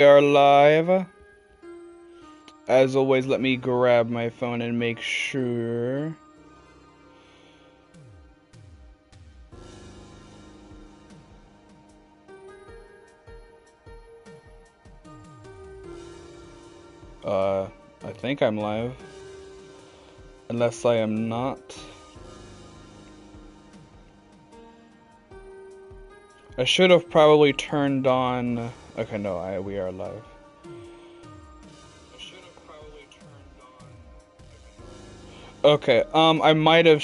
We are live. As always, let me grab my phone and make sure. I think I'm live. Unless I am not. I should have probably turned on... Okay, no, we are live. Okay, I might have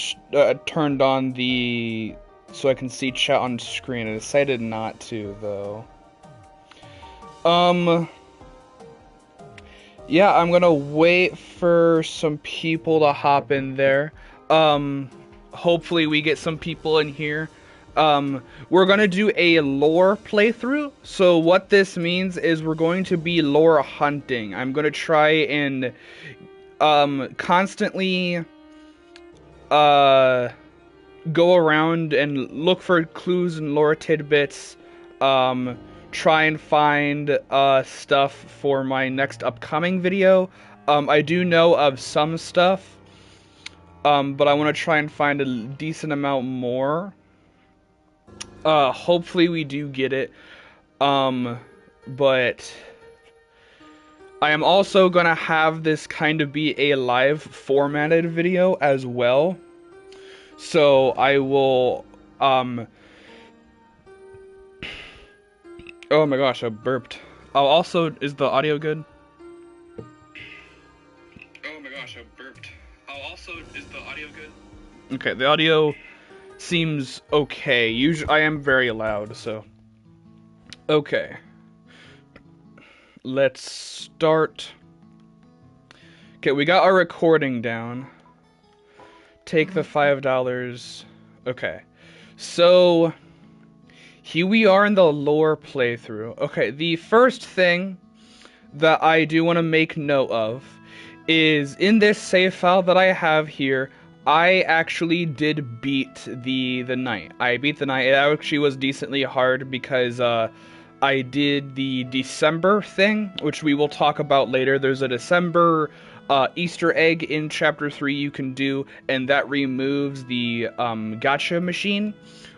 turned on the... so I can see chat on screen. I decided not to, though. Yeah, I'm gonna wait for some people to hop in there. Hopefully we get some people in here. We're gonna do a lore playthrough. So what this means is we're going to be lore hunting. I'm gonna try and constantly go around and look for clues and lore tidbits. Try and find stuff for my next upcoming video. I do know of some stuff, but I want to try and find a decent amount more. Hopefully we do get it. But I am also gonna have this kind of be a live formatted video as well. So I will, oh my gosh, I burped. Oh, also, is the audio good? Oh my gosh, I burped. Oh, also, is the audio good? Okay, the audio seems okay. Usually, I am very loud, so. Okay. Let's start. Okay, we got our recording down. Take the $5. Okay. So... here we are in the lore playthrough. Okay, the first thing that I do want to make note of is in this save file that I have here, I actually did beat the night. I beat the night. It actually was decently hard because I did the December thing, which we will talk about later. There's a December Easter egg in Chapter 3 you can do, and that removes the gacha machine,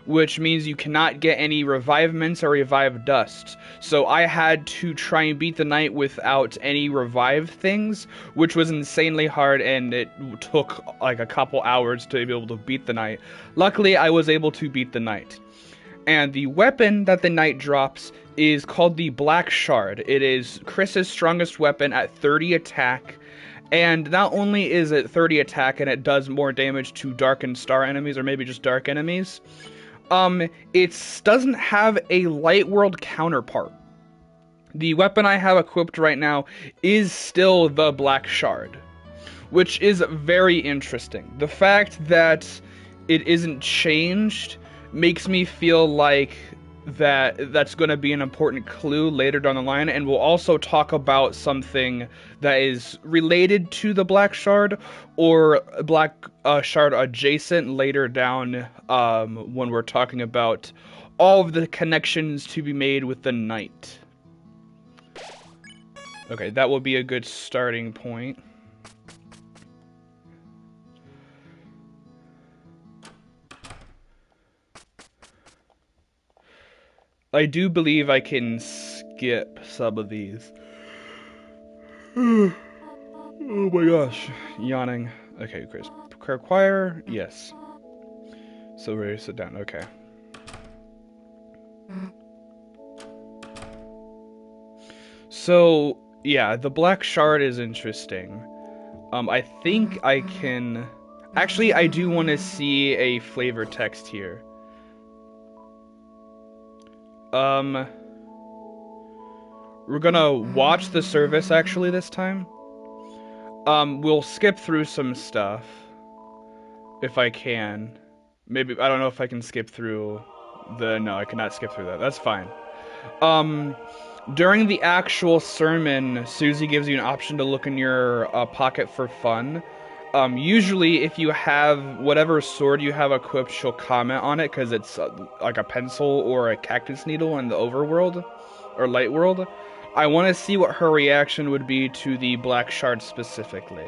which means you cannot get any revivements or revive dusts. So I had to try and beat the night without any revive things, which was insanely hard, and it took like a couple hours to be able to beat the night. Luckily, I was able to beat the night. And the weapon that the knight drops is called the Black Shard. It is Chris's strongest weapon at 30 attack. And not only is it 30 attack and it does more damage to dark and star enemies, or maybe just dark enemies, it doesn't have a light world counterpart. The weapon I have equipped right now is still the Black Shard, which is very interesting. The fact that it isn't changed makes me feel like that's going to be an important clue later down the line, and we'll also talk about something that is related to the Black Shard or Black Shard adjacent later down when we're talking about all of the connections to be made with the knight. Okay, that will be a good starting point. I do believe I can skip some of these. Oh my gosh. Yawning. Okay, Chris. Require? Yes. So we're ready to sit down. Okay. So, yeah, the Black Shard is interesting. I think I can... Actually, I do want to see a flavor text here. We're gonna watch the service actually this time. We'll skip through some stuff. If I can. Maybe, I don't know if I can skip through no, I cannot skip through that. That's fine. During the actual sermon, Susie gives you an option to look in your pocket for fun. Usually, if you have whatever sword you have equipped, she'll comment on it because it's like a pencil or a cactus needle in the overworld or light world. I want to see what her reaction would be to the black shard specifically.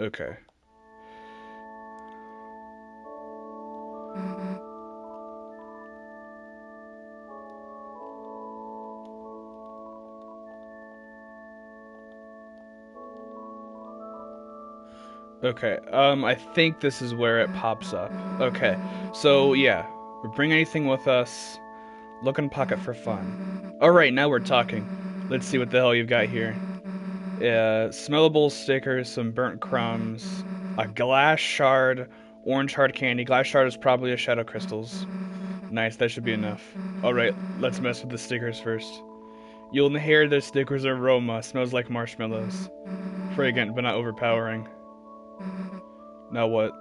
Okay. Okay, I think this is where it pops up. Okay, so yeah, we bring anything with us. Look in pocket for fun. Alright, now we're talking. Let's see what the hell you've got here. Smellable stickers, some burnt crumbs, a glass shard, orange hard candy. Glass shard is probably a shadow crystals. Nice, that should be enough. Alright, let's mess with the stickers first. You'll inherit the stickers' aroma. Smells like marshmallows. Fragrant, but not overpowering. Now what?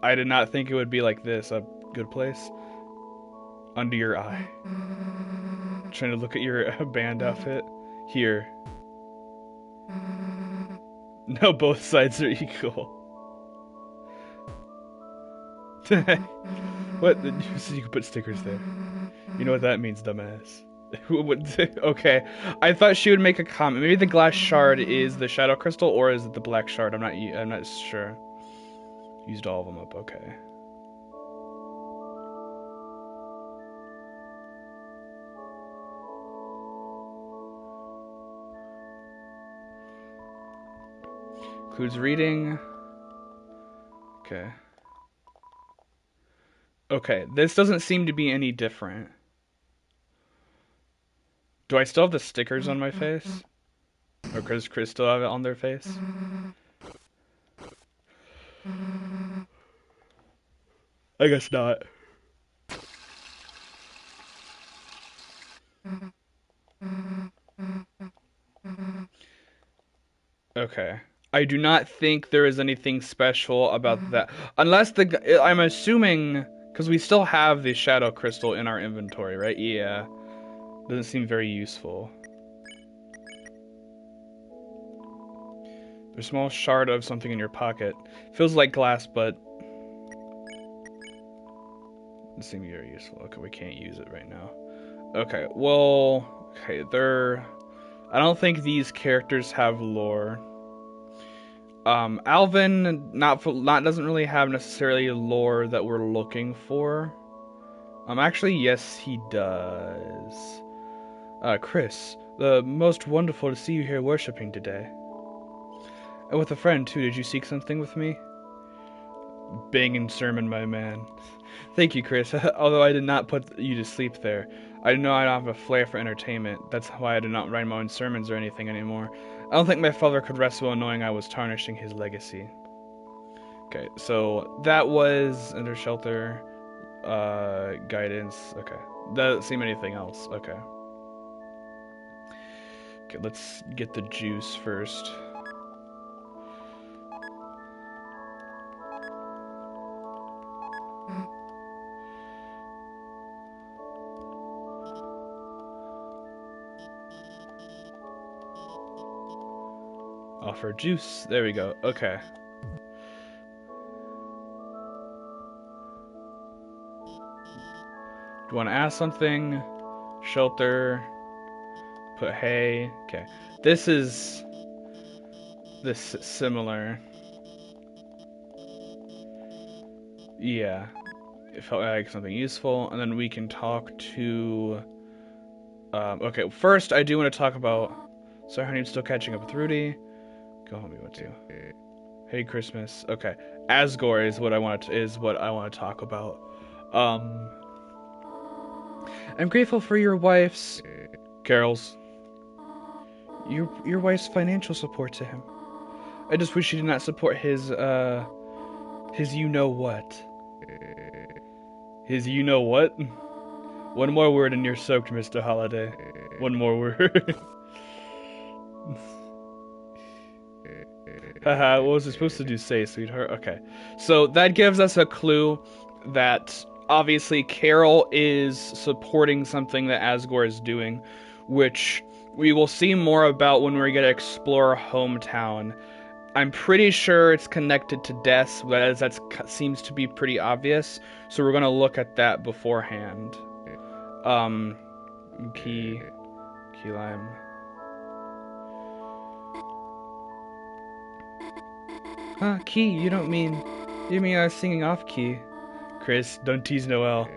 I did not think it would be like this. A good place. Under your eye. Trying to look at your band outfit. Here. No, both sides are equal. What? So you can put stickers there. You know what that means, dumbass. Okay, I thought she would make a comment. Maybe the glass shard is the shadow crystal, or is it the black shard? I'm not sure. Used all of them up. Okay. Includes reading. Okay. Okay, this doesn't seem to be any different. Do I still have the stickers on my face? Or does Chris still have it on their face? I guess not. Okay. I do not think there is anything special about that. Unless I'm assuming, because we still have the shadow crystal in our inventory, right? Yeah. Doesn't seem very useful. There's a small shard of something in your pocket. Feels like glass, but doesn't seem very useful. Okay, we can't use it right now. Okay, well, okay, I don't think these characters have lore. Alvin not doesn't really have necessarily lore that we're looking for. Actually, yes, he does. Chris, most wonderful to see you here worshiping today. And with a friend, too. Did you seek something with me? Banging sermon, my man. Thank you, Chris. Although I did not put you to sleep there. I know I don't have a flair for entertainment. That's why I do not write my own sermons or anything anymore. I don't think my father could rest well knowing I was tarnishing his legacy. Okay, so that was Under Shelter, guidance. Okay, doesn't seem anything else. Okay. Okay, let's get the juice first. Offer juice. There we go. Okay. Do you want to ask something? Shelter. Put hay. Okay. This is similar. Yeah. It felt like something useful. And then we can talk to... okay, first I do want to talk about... Sorry, honey, I'm still catching up with Rudy. Go home, you want to. Hey, Christmas. Okay. Asgore is what I want to talk about. I'm grateful for your wife's... Carol's. Your wife's financial support to him. I just wish she did not support his you-know-what. His you-know-what? One more word and you're soaked, Mr. Holiday. One more word. Haha, what was it supposed to do? Say, sweetheart? Okay. So that gives us a clue that obviously Carol is supporting something that Asgore is doing, which we will see more about when we get to explore hometown. I'm pretty sure it's connected to deaths, but that seems to be pretty obvious. So we're gonna look at that beforehand. Key lime. Huh, key? You mean I was singing off key? Chris, don't tease Noelle.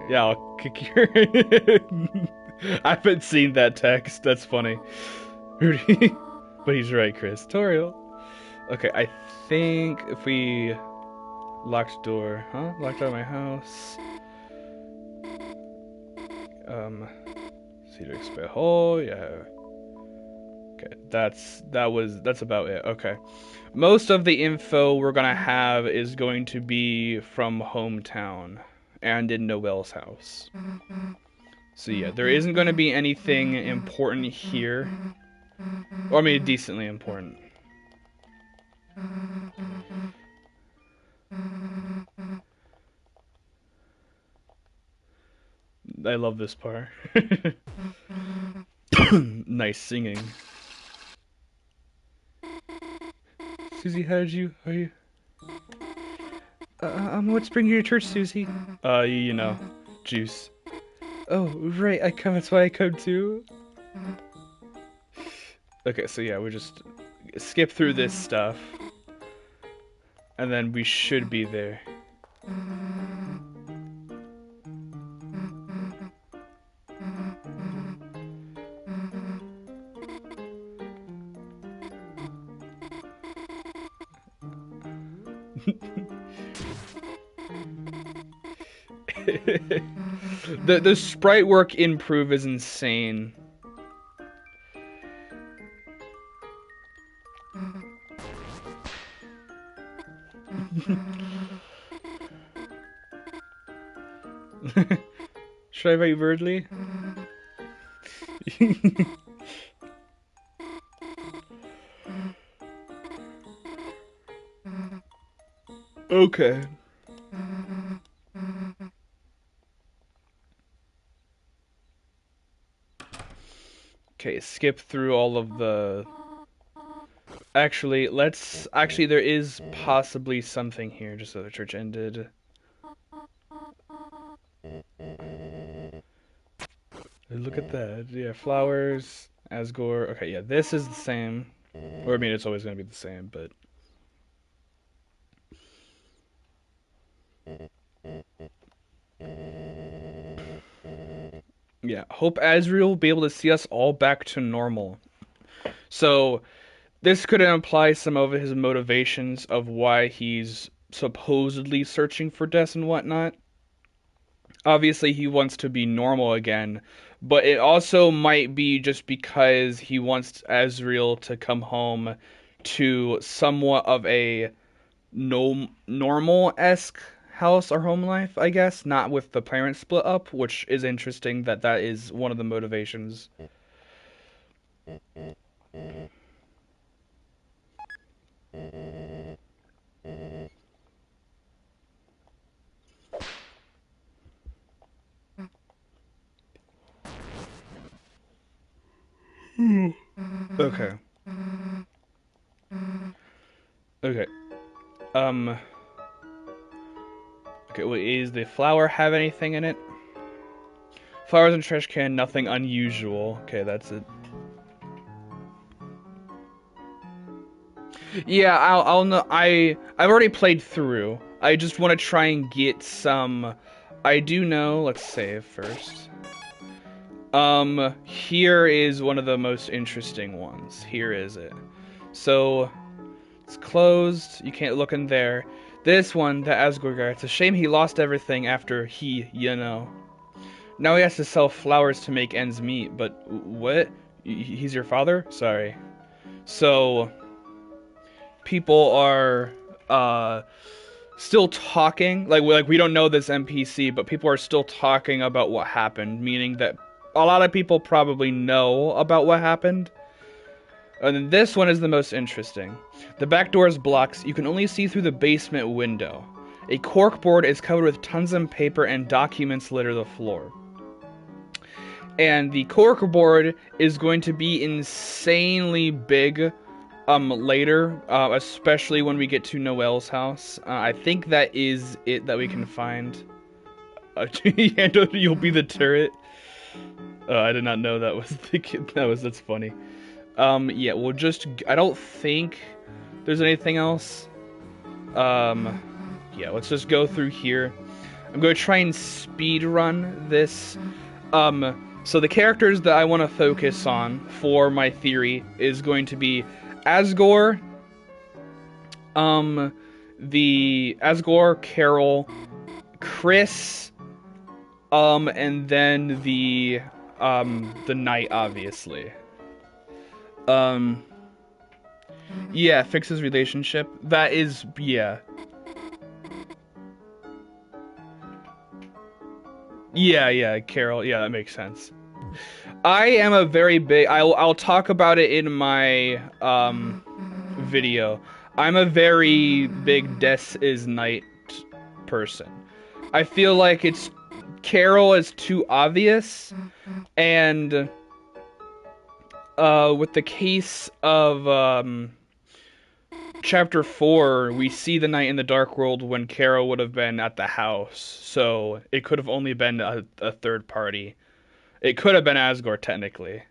Yeah, I'll kick your. I haven't seen that text. That's funny. Rudy. But he's right, Chris. Toriel. Okay, I think if we locked door, locked out of my house. Cedar Espejo, yeah. Okay, that's about it. Okay. Most of the info we're gonna have is going to be from hometown and in Noelle's house. So yeah, there isn't gonna be anything important here. Or I mean decently important. I love this part. Nice singing. Susie, are you? What's bringing you to church, Susie? You know, juice. Oh, right, that's why I come too. Okay, so yeah, we just skip through this stuff. And then we should be there. The sprite work improve is insane. Should I write Verdly? Okay. Okay, skip through all of the... Actually, there is possibly something here, just so the church ended. Look at that. Yeah, flowers, Asgore. Okay, yeah, this is the same. Or, I mean, it's always going to be the same, but... Yeah, hope Asriel will be able to see us all back to normal. So, this could imply some of his motivations of why he's supposedly searching for death and whatnot. Obviously, he wants to be normal again, but it also might be just because he wants Asriel to come home to somewhat of a normal-esque house or home life, I guess, not with the parents split up, which is interesting that is one of the motivations. Okay. Okay. Okay, wait, does the flower have anything in it? Flowers in trash can, nothing unusual. Okay, that's it. Yeah, I'll know. I've already played through. I just want to try and get some. I do know. Let's save first. Here is one of the most interesting ones. Here is it. So, it's closed. You can't look in there. This one, the Asgore guy, it's a shame he lost everything after Now he has to sell flowers to make ends meet, but what? He's your father? Sorry. So, people are, still talking, like we don't know this NPC, but people are still talking about what happened, meaning that a lot of people probably know about what happened. And then this one is the most interesting. The back door is blocked. You can only see through the basement window. A corkboard is covered with tons of paper and documents litter the floor. And the cork board is going to be insanely big later, especially when we get to Noelle's house. I think that is it that we can find. You'll be the turret. I did not know that was the kid. That's funny. Yeah, we'll just. I don't think there's anything else. Yeah, let's just go through here. I'm going to try and speed run this. So the characters that I want to focus on for my theory is going to be Asgore, Carol, Chris, and then the knight, obviously. Yeah, fix his relationship. That is, yeah. Yeah, Carol. Yeah, that makes sense. I am a very big. I'll talk about it in my video. I'm a very big Des is Night person. I feel like Carol is too obvious, and with the case of Chapter 4, we see the Night in the Dark World when Carol would have been at the house, so it could have only been a third party. It could have been Asgore, technically.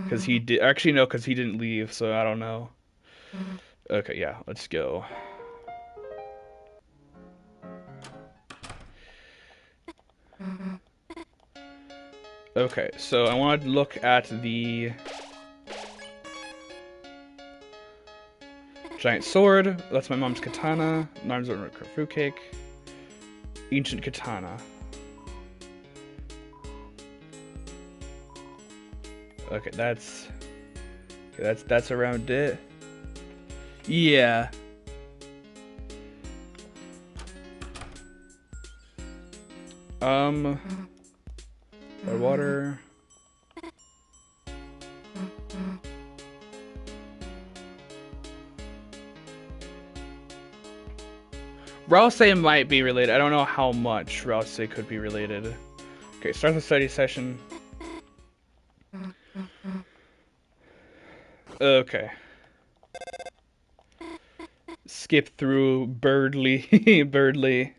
Because he did... Actually, no, because he didn't leave, so I don't know. Okay, yeah, let's go. Okay, so I want to look at the... Giant sword. That's my mom's katana. Arms over fruitcake. Ancient katana. Okay, that's around it. Yeah. Water. Rouse might be related. I don't know how much Rouse could be related. Okay, start the study session. Okay. Skip through Birdly. Birdly.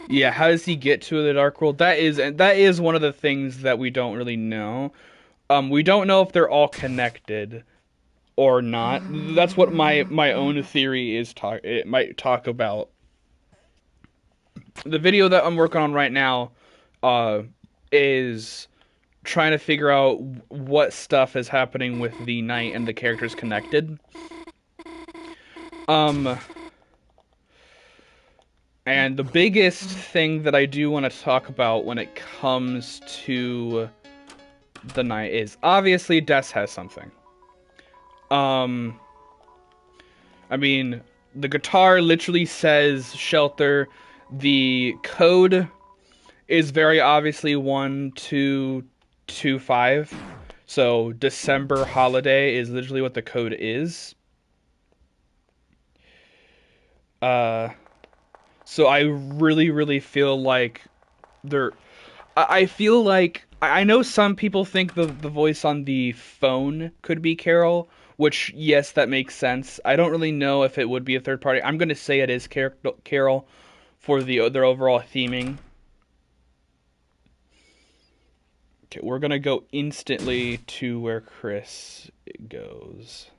Yeah, how does he get to the Dark World? That is one of the things that we don't really know. We don't know if they're all connected or not. That's what my own theory is. It might talk about. The video that I'm working on right now is trying to figure out what stuff is happening with the knight and the characters connected. And the biggest thing that I do want to talk about when it comes to the knight is obviously Des has something. I mean, the guitar literally says shelter. The code is very obviously 1225. So December holiday is literally what the code is. So I really feel like I feel like I know some people think the voice on the phone could be Carol, which yes, that makes sense. I don't really know if it would be a third party. I'm gonna say it is Carol for their overall theming. Okay, we're gonna go instantly to where Chris goes.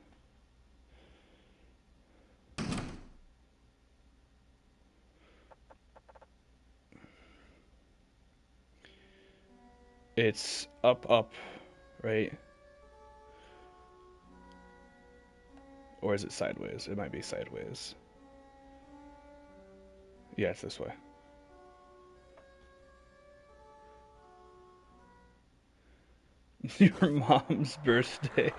It's up, right? Or is it sideways? It might be sideways. Yeah, it's this way. Your mom's birthday.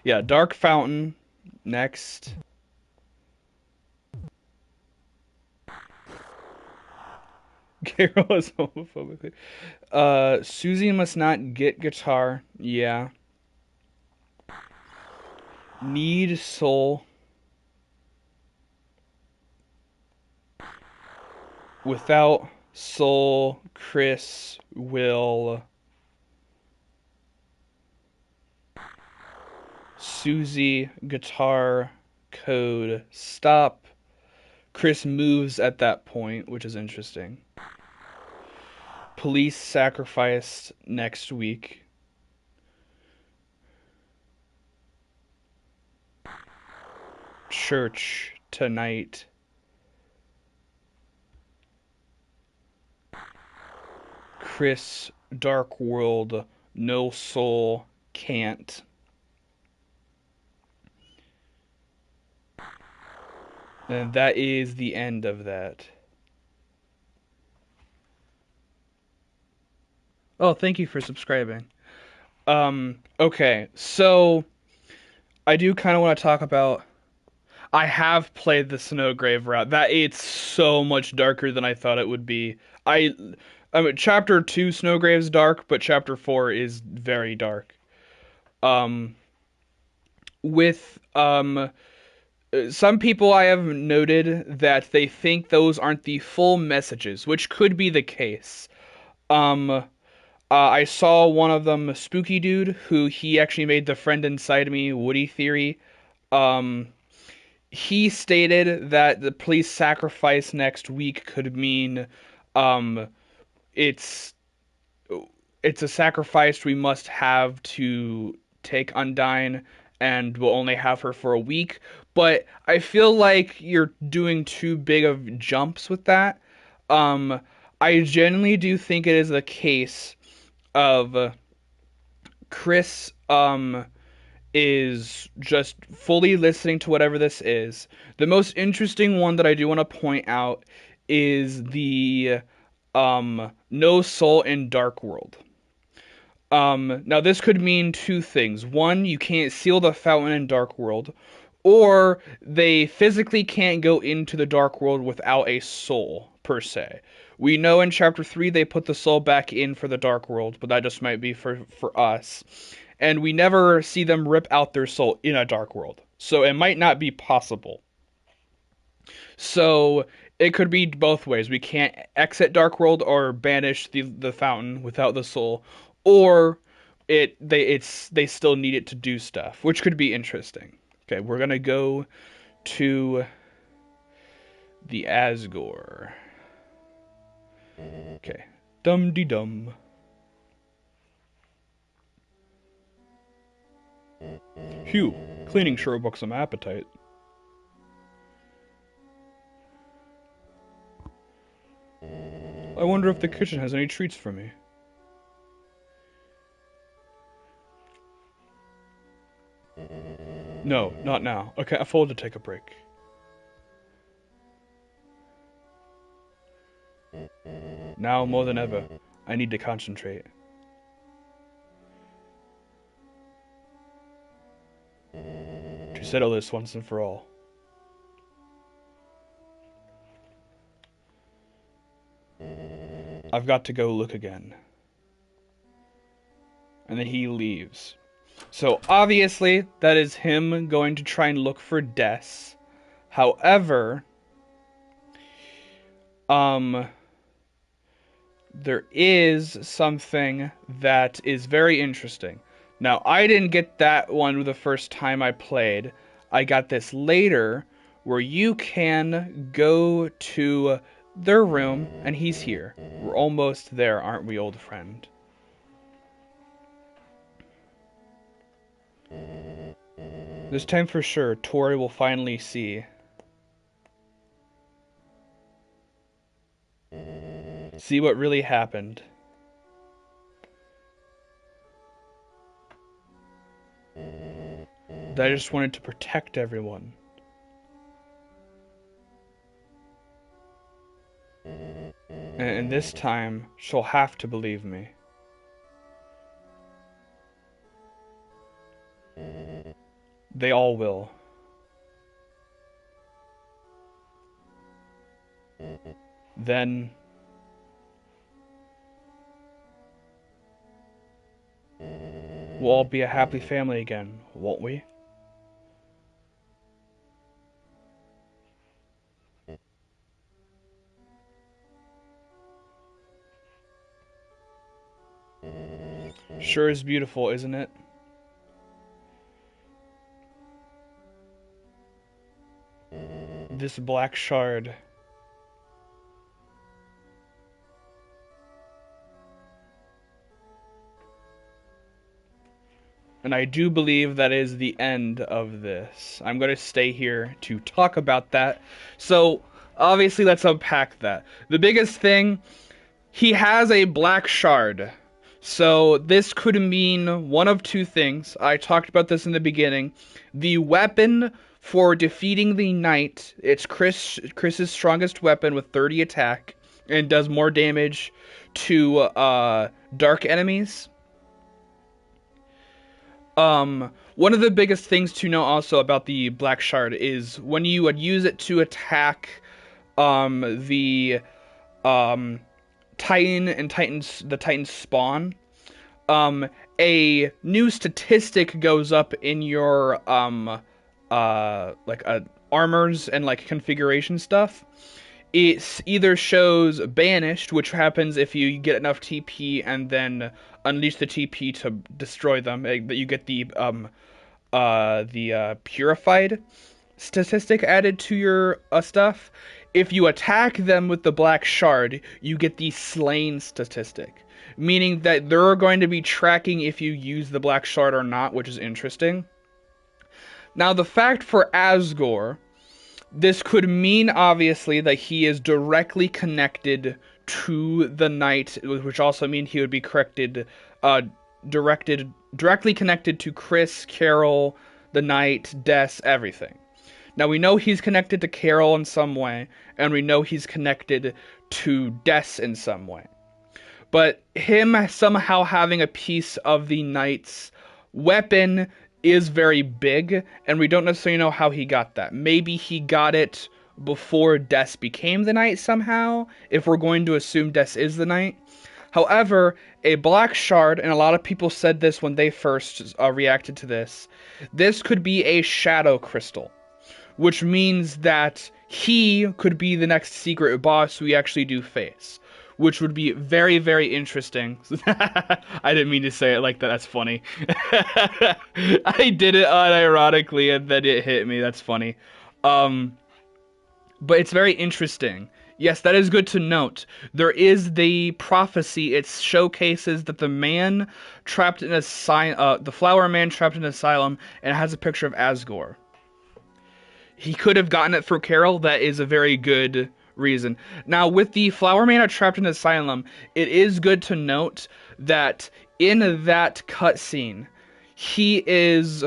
Yeah, Dark Fountain. Next. Carol is homophobic. Susie must not get guitar. Yeah. Need soul. Without soul, Chris will... Susie, guitar, code, stop. Chris moves at that point, which is interesting. Police sacrificed next week. Church tonight. Chris, Dark World, no soul, can't. And that is the end of that. Oh, thank you for subscribing. Okay, so I do kind of want to talk about... I have played the Snowgrave route. That it's so much darker than I thought it would be. I mean, Chapter 2 Snowgrave's dark, but Chapter 4 is very dark. With some people I have noted that they think those aren't the full messages, which could be the case. I saw one of them, Spooky Dude, who he actually made the friend inside me Woody theory. He stated that the police sacrifice next week could mean it's it's a sacrifice we must have to take Undyne, and we'll only have her for a week. But I feel like you're doing too big of jumps with that. I genuinely do think it is the case of Chris is just fully listening to whatever this is. The most interesting one that I do want to point out is the no soul in Dark World. Now this could mean two things. One, you can't seal the fountain in Dark World, or they physically can't go into the Dark World without a soul, per se. We know in Chapter 3 they put the soul back in for the Dark World, but that just might be for us. And we never see them rip out their soul in a Dark World. So it might not be possible. So it could be both ways. We can't exit Dark World or banish the fountain without the soul, or they still need it to do stuff, which could be interesting. Okay, we're gonna go to the Asgore. Okay, dum-de-dum. Phew, cleaning sure bucks some appetite. I wonder if the kitchen has any treats for me. No, not now. I can't afford to take a break. Now more than ever, I need to concentrate. To settle this once and for all. I've got to go look again. And then he leaves. So obviously, that is him going to try and look for Des. However, there is something that is very interesting. Now, I didn't get that one the first time I played. I got this later, where you can go to their room, and he's here. We're almost there, aren't we, old friend? This time for sure, Tori will finally see. See what really happened. That I just wanted to protect everyone. And this time, she'll have to believe me. They all will. Then... we'll all be a happy family again, won't we? Sure is beautiful, isn't it? This black shard. And I do believe that is the end of this. I'm going to stay here to talk about that. So, obviously, let's unpack that. The biggest thing, he has a black shard. So, this could mean one of two things. I talked about this in the beginning. The weapon for defeating the knight, it's Chris's strongest weapon with 30 attack, and does more damage to dark enemies. One of the biggest things to know also about the black shard is when you would use it to attack the Titan and the Titan spawn, a new statistic goes up in your armors and like configuration stuff. It either shows banished, which happens if you get enough TP and then unleash the TP to destroy them. That you get the purified statistic added to your stuff. If you attack them with the black shard, you get the slain statistic, meaning that they're going to be tracking if you use the black shard or not, which is interesting. Now, the fact for Asgore, this could mean, obviously, that he is directly connected to the knight, which also means he would be directly connected to Chris, Carol, the knight, Des, everything. Now, we know he's connected to Carol in some way, and we know he's connected to Des in some way. But him somehow having a piece of the knight's weapon is very big, and we don't necessarily know how he got that. Maybe he got it before Des became the knight somehow, if we're going to assume Des is the knight. However, a black shard, and a lot of people said this when they first reacted to this could be a shadow crystal, which means that he could be the next secret boss we actually do face, which would be very, very interesting. I didn't mean to say it like that. That's funny. I did it unironically, and then it hit me. That's funny. But it's very interesting. Yes, that is good to note. There is the prophecy. It showcases that the man trapped in the flower man trapped in an asylum, and it has a picture of Asgore. He could have gotten it through Carol. That is a very good reason. Now, with the flower man trapped in an asylum, it is good to note that in that cutscene, he is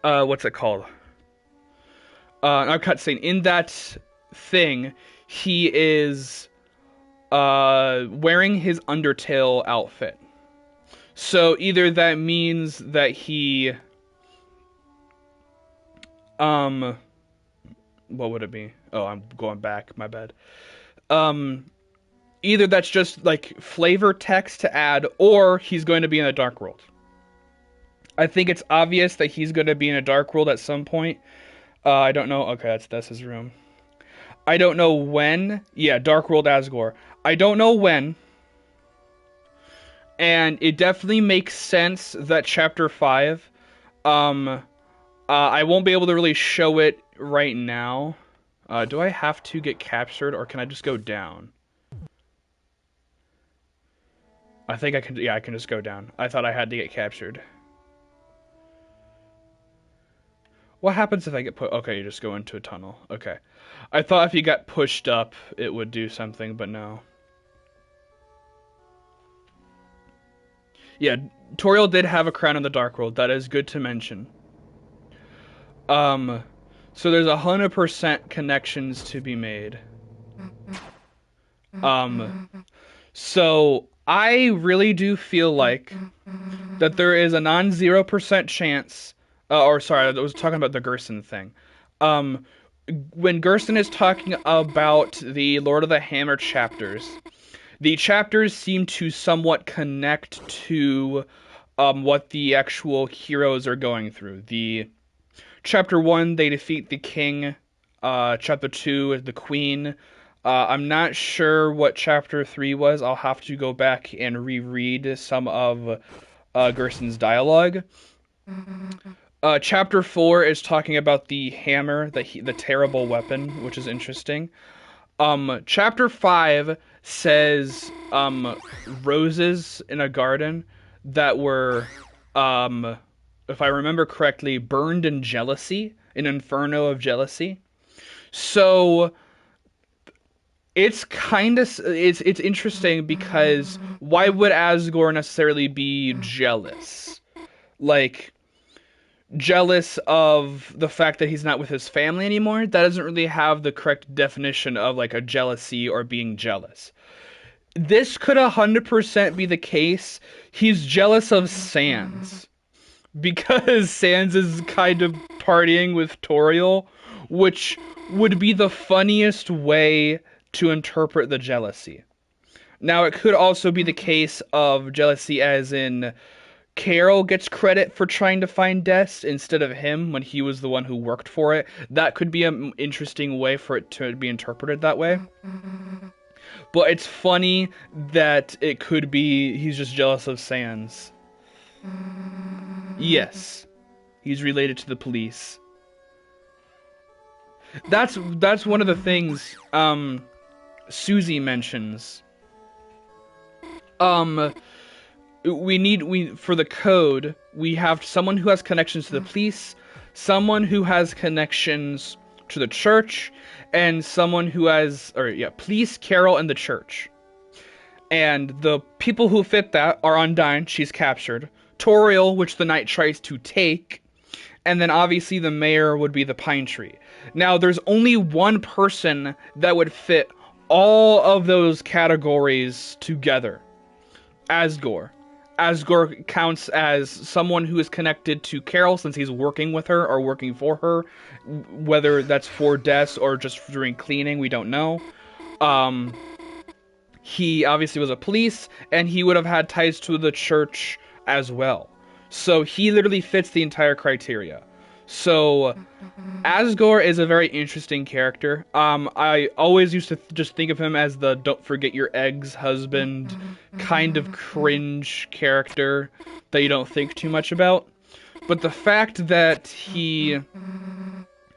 what's it called? Not cutscene. In that thing, he is wearing his Undertale outfit. So either that means that he what would it be? Oh, I'm going back. My bad. Either that's just like flavor text to add, or he's going to be in a dark world. I think it's obvious that he's going to be in a dark world at some point. I don't know. Okay, that's his room. I don't know when. Yeah, Dark World Asgore. I don't know when. And it definitely makes sense that Chapter 5. I won't be able to really show it right now. Do I have to get captured, or can I just go down? I think I can. Yeah, I can just go down. I thought I had to get captured. What happens if I get put? Okay, you just go into a tunnel. Okay. I thought if you got pushed up, it would do something, but no. Yeah, Toriel did have a crown in the Dark World. That is good to mention. So there's 100% connections to be made. So I really do feel like that there is a non-0% chance. Or sorry, I was talking about the Gerson thing. When Gerson is talking about the Lord of the Hammer chapters, the chapters seem to somewhat connect to what the actual heroes are going through. The Chapter 1, they defeat the king. Chapter 2 is the queen. I'm not sure what chapter 3 was. I'll have to go back and reread some of Gerson's dialogue. Chapter 4 is talking about the hammer, the terrible weapon, which is interesting. Chapter 5 says roses in a garden that were, if I remember correctly, burned in jealousy, an inferno of jealousy. So it's interesting because why would Asgore necessarily be jealous? Like jealous of the fact that he's not with his family anymore? That doesn't really have the correct definition of like a jealousy or being jealous. This could 100% be the case. He's jealous of Sans because Sans is kind of partying with Toriel, which would be the funniest way to interpret the jealousy. Now, it could also be the case of jealousy as in Carol gets credit for trying to find Des instead of him when he was the one who worked for it. That could be an interesting way for it to be interpreted that way. But it's funny that it could be he's just jealous of Sans. Yes. He's related to the police. That's one of the things Susie mentions. We for the code, we have someone who has connections to the police, someone who has connections to the church, and someone who has police, Carol, and the church. And the people who fit that are Undyne, she's captured, Toriel, which the knight tries to take, and then obviously the mayor would be the Pine Tree. Now there's only one person that would fit all of those categories together. Asgore. Asgore counts as someone who is connected to Carol since he's working with her or working for her. Whether that's for Des or just during cleaning, we don't know. He obviously was a police, and he would have had ties to the church as well. So he literally fits the entire criteria. So Asgore is a very interesting character. I always used to just think of him as the don't forget your eggs husband, kind of cringe character that you don't think too much about. But the fact that he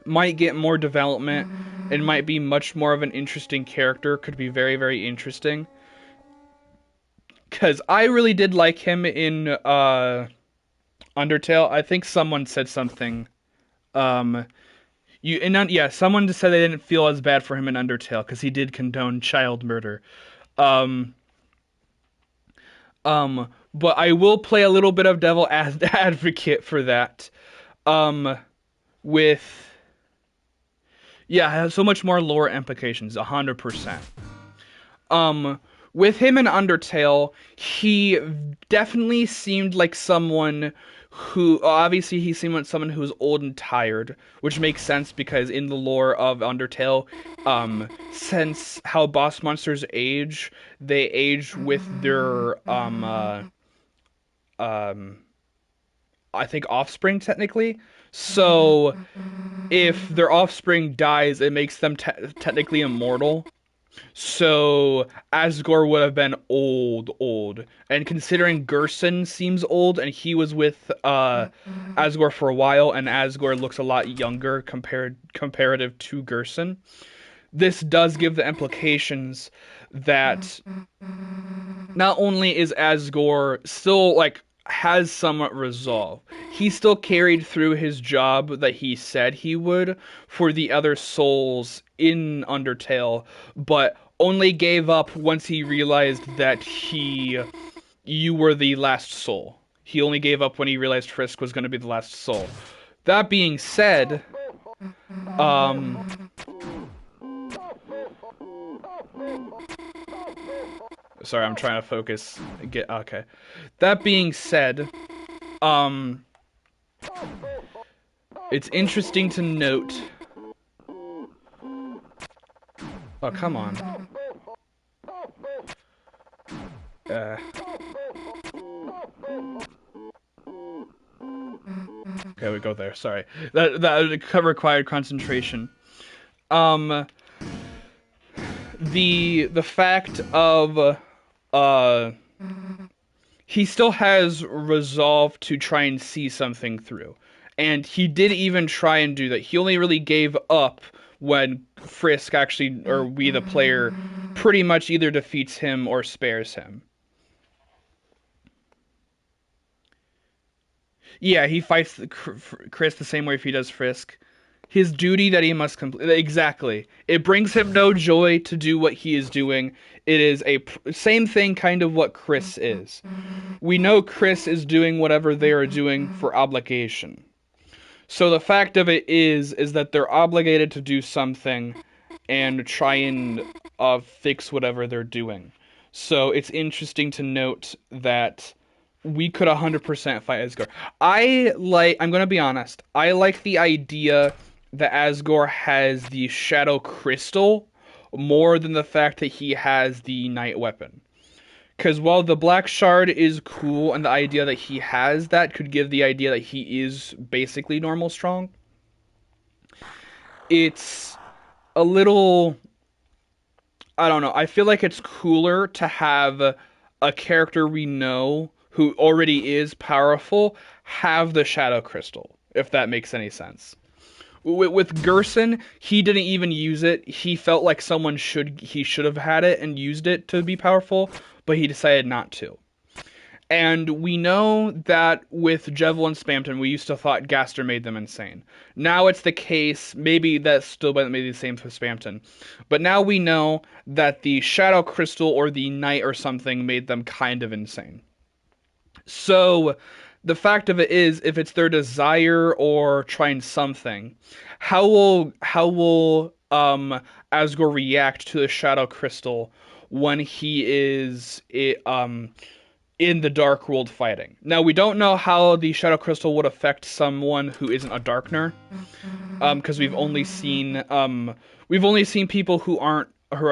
might get more development and might be much more of an interesting character could be very, very interesting. Because I really did like him in Undertale. I think someone said something. Someone just said they didn't feel as bad for him in Undertale because he did condone child murder. But I will play a little bit of devil advocate for that. Has so much more lore implications, 100%. With him in Undertale, he definitely seemed like someone who, obviously he seemed like someone who's old and tired, which makes sense because in the lore of Undertale, since how boss monsters age, they age with their, I think offspring technically. So if their offspring dies, it makes them technically immortal. So Asgore would have been old. And considering Gerson seems old, and he was with Asgore for a while, and Asgore looks a lot younger comparative to Gerson, this does give the implications that not only is Asgore still has somewhat resolve, he still carried through his job that he said he would for the other souls in Undertale, but only gave up once he realized that you were the last soul. He only gave up when he realized Frisk was going to be the last soul. That being said, sorry, I'm trying to focus. Okay. That being said, it's interesting to note. Oh, come on. Okay, we go there. Sorry. That required concentration. the fact of uh he still has resolve to try and see something through. And he did even try and do that. He only really gave up when Frisk actually, or we the player, pretty much either defeats him or spares him. Yeah, he fights Chris the same way if he does Frisk. His duty that he must complete. Exactly. It brings him no joy to do what he is doing. It is a same thing kind of what Chris is. We know Chris is doing whatever they are doing for obligation. So the fact of it is that they're obligated to do something and try and fix whatever they're doing. So it's interesting to note that we could 100% fight Asgore. I'm going to be honest, I like the idea that Asgore has the Shadow Crystal more than the fact that he has the Night Weapon. Because while the Black Shard is cool and the idea that he has that could give the idea that he is basically normal strong, it's a little, I don't know, I feel like it's cooler to have a character we know who already is powerful have the Shadow Crystal, if that makes any sense. With Gerson, he didn't even use it. He felt like he should have had it and used it to be powerful, but he decided not to. And we know that with Jevil and Spamton, we used to thought Gaster made them insane. Now it's the case, maybe that still might be the same for Spamton, but now we know that the Shadow Crystal or the Night or something made them kind of insane. So the fact of it is, if it's their desire or trying something, how will Asgore react to the Shadow Crystal when he is in the Dark World fighting? Now we don't know how the Shadow Crystal would affect someone who isn't a Darkner, because we've only seen people who are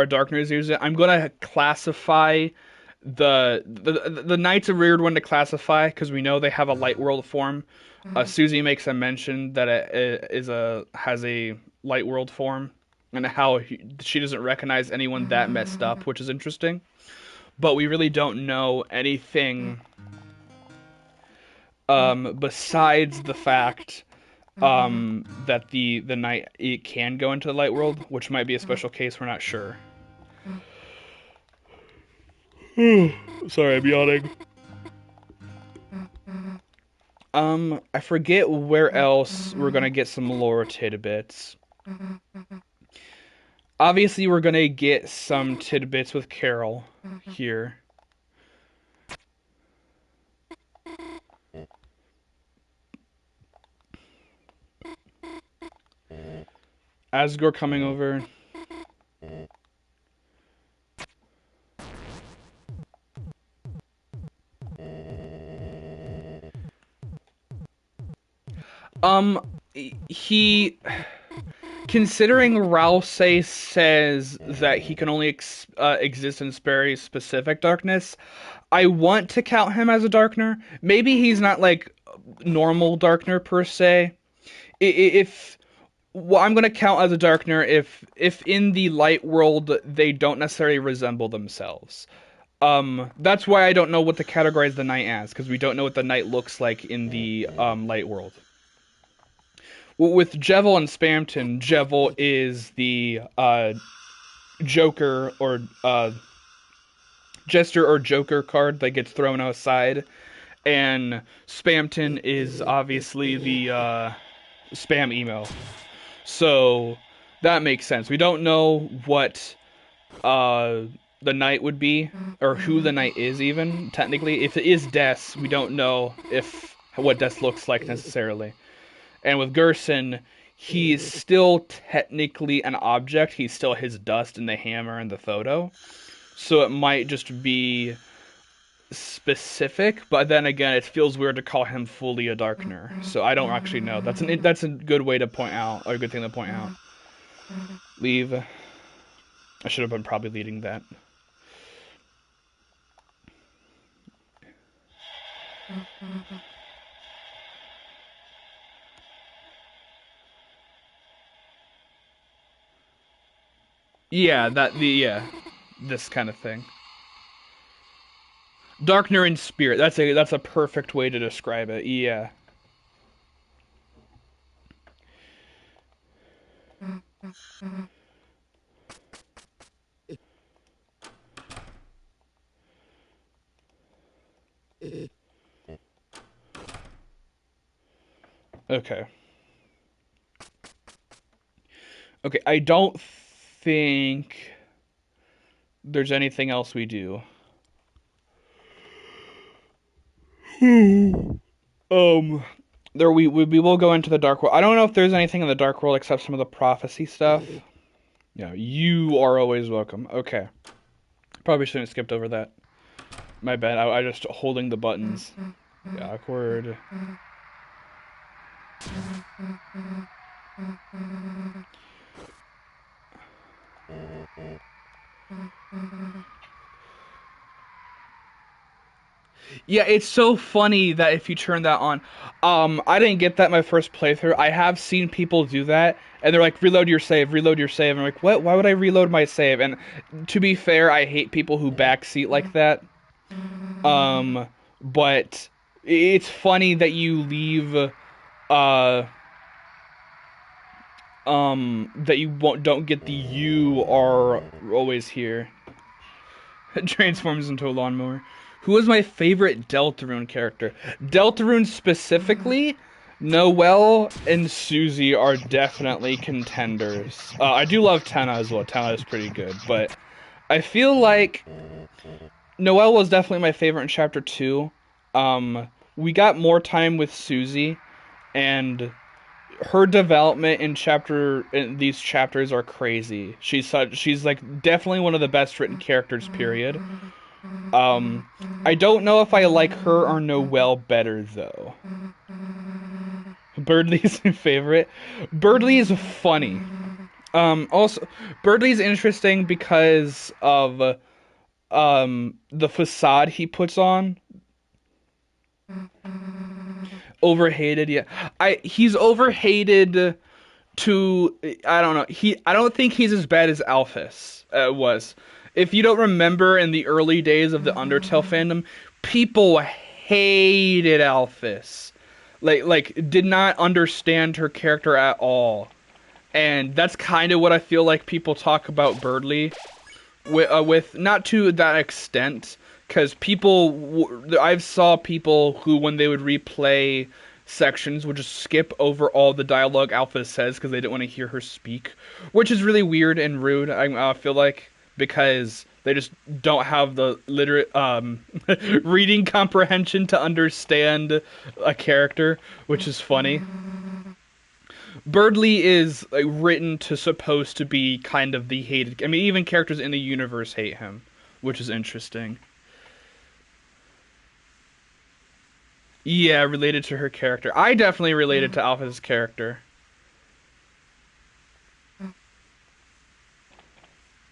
Darkners use it. I'm gonna classify the Knight's a weird one to classify because we know they have a Light World form. Susie makes a mention that has a Light World form, and how she doesn't recognize anyone that messed up, which is interesting. But we really don't know anything besides the fact that the Knight it can go into the Light World, which might be a special case. We're not sure. Sorry, I'm yawning. I forget where else we're gonna get some lore tidbits. Obviously, we're gonna get some tidbits with Carol here. Asgore coming over. He, considering Rousey says that he can only exist in very specific darkness, I want to count him as a Darkner. Maybe he's not like normal Darkner per se. If well, I'm gonna count as a Darkner if in the Light World they don't necessarily resemble themselves. That's why I don't know what to categorize the Knight as, because we don't know what the Knight looks like in the Light World. With Jevil and Spamton, Jevil is the Joker or Jester or Joker card that gets thrown aside, and Spamton is obviously the spam emo. So that makes sense. We don't know what the Knight would be, or who the Knight is even, technically. If it is Des, we don't know what Des looks like necessarily. And with Gerson, he's still technically an object. He's still his dust and the hammer and the photo. So it might just be specific, but then again, it feels weird to call him fully a Darkner. So I don't actually know. That's a good way to point out, or a good thing to point out. Leave. I should have been probably leading that. Yeah, this kind of thing. Darkner in spirit. That's a perfect way to describe it. Yeah. Okay. Okay, I don't think there's anything else we do. Um, there we will go into the dark world. I don't know if there's anything in the dark world except some of the prophecy stuff. Yeah, you are always welcome. Okay, probably shouldn't have skipped over that. My bad. I just holding the buttons. Yeah, awkward. Yeah, it's so funny that if you turn that on, I didn't get that my first playthrough. I have seen people do that, and they're like, "Reload your save, reload your save." And I'm like, "What? Why would I reload my save?" And to be fair, I hate people who backseat like that. Um, but it's funny that you leave, uh, that you don't get the "you are always here." Transforms into a lawnmower. Who was my favorite Deltarune character? Deltarune specifically, Noelle and Susie are definitely contenders. I do love Tenna as well. Tenna is pretty good, but I feel like Noelle was definitely my favorite in Chapter 2. We got more time with Susie, and her development in these chapters are crazy. She's like definitely one of the best written characters, period. Um, I don't know if I like her or Noelle better though. Birdley's my favorite. Birdley is funny. Also, Birdley's interesting because of the facade he puts on. Overhated, yeah. He's overhated to I don't know. I don't think he's as bad as Alphys was. If you don't remember in the early days of the Undertale fandom, people hated Alphys. Like did not understand her character at all. And that's kind of what I feel like people talk about Birdley with not to that extent because I've saw people who when they would replay sections would just skip over all the dialogue Alpha says because they didn't want to hear her speak, which is really weird and rude. I feel like because they just don't have the literate reading comprehension to understand a character, which is funny. Birdley is like, written to supposed to be kind of the hated. I mean, even characters in the universe hate him, which is interesting. Yeah, related to her character. I definitely related to Alpha's character.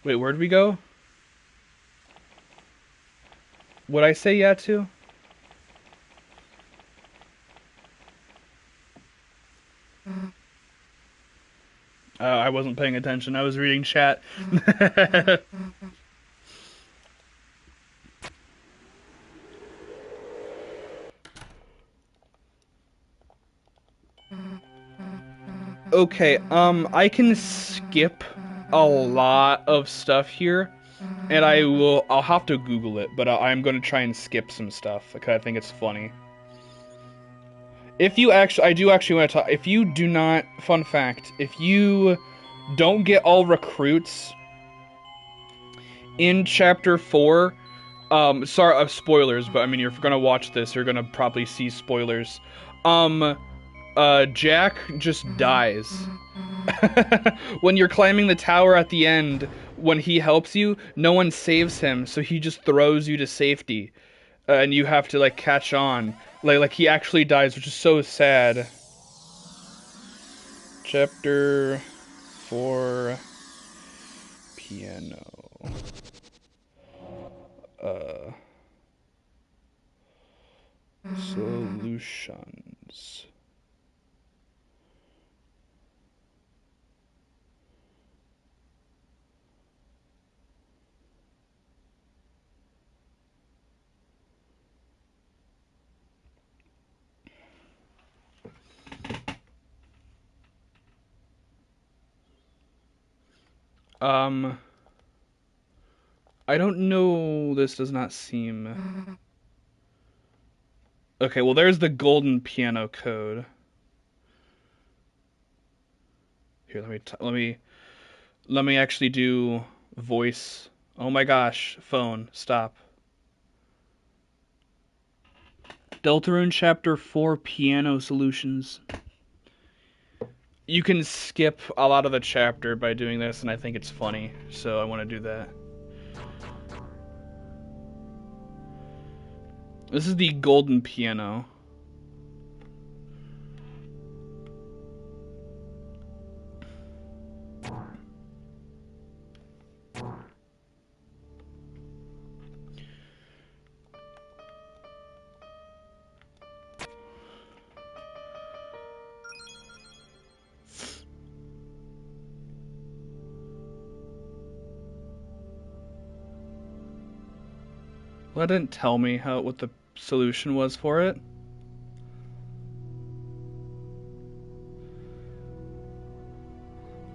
Wait, where'd we go? Would I say yeah to? I wasn't paying attention. I was reading chat. Okay, I can skip a lot of stuff here, and I'll have to Google it, but I'm going to try and skip some stuff because I think it's funny. If you actually, I do actually want to talk. If you do not, fun fact, if you don't get all recruits in Chapter 4, sorry, spoilers, but I mean, you're gonna watch this, you're gonna probably see spoilers. Um, Jack just dies. When you're climbing the tower at the end, when he helps you, no one saves him, so he just throws you to safety. And you have to, like, catch on. Like he actually dies, which is so sad. Chapter 4... Piano... Uh... Solutions... I don't know. This does not seem... Okay, well, there's the golden piano code. Here, let me actually do voice. Oh my gosh, phone, stop. Deltarune Chapter 4 Piano Solutions. You can skip a lot of the chapter by doing this, and I think it's funny, so I want to do that. This is the golden piano. Well, it didn't tell me what the solution was for it.